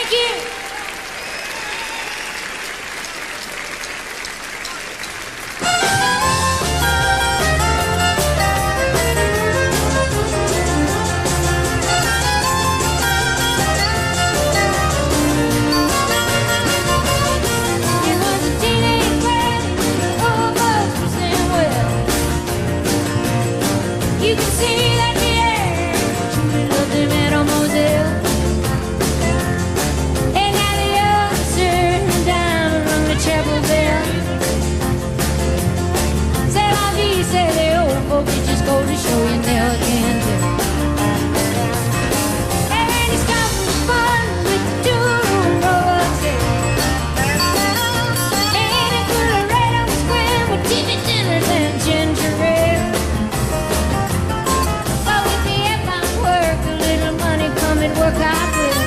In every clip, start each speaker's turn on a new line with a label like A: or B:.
A: Thank you. You can see that the air truly loved him at Moselle. And now the others down along the chapel bell. Say la vie, say the old folks, it just go to show you never can tell. And he's got fun with the two-rollers. And he put a red on the square with TV dinners and ginger ale. Work out with.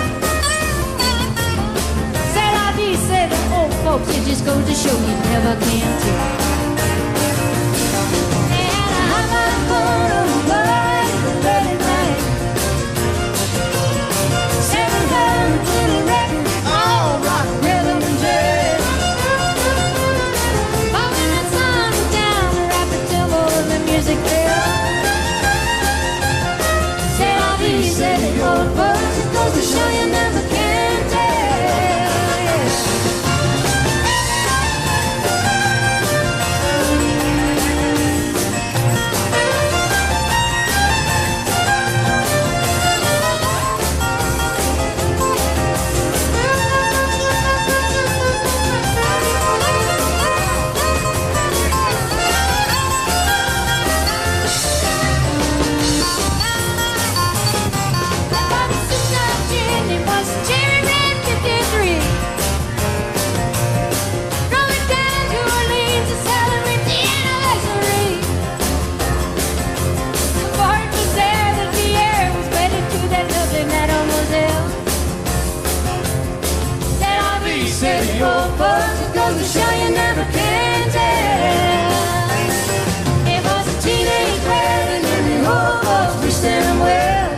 A: Say la vie, say the old folks, it just goes to show you never can tell. And I'm not gonna worry about it right. 700 little records, all rock, rhythm, and jazz. But when the sun is down, the rapid tempo of the music there. Say la vie, say the old folks, goes to show you never can tell. Said the old folks, it goes to show you never can tell. It was a teenage wedding and the old folks wished them well.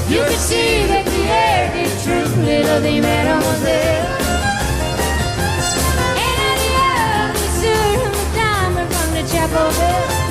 A: You could see that the air did truly love him at Moselle. And at the other, the suit and the diamond from the chapel bell.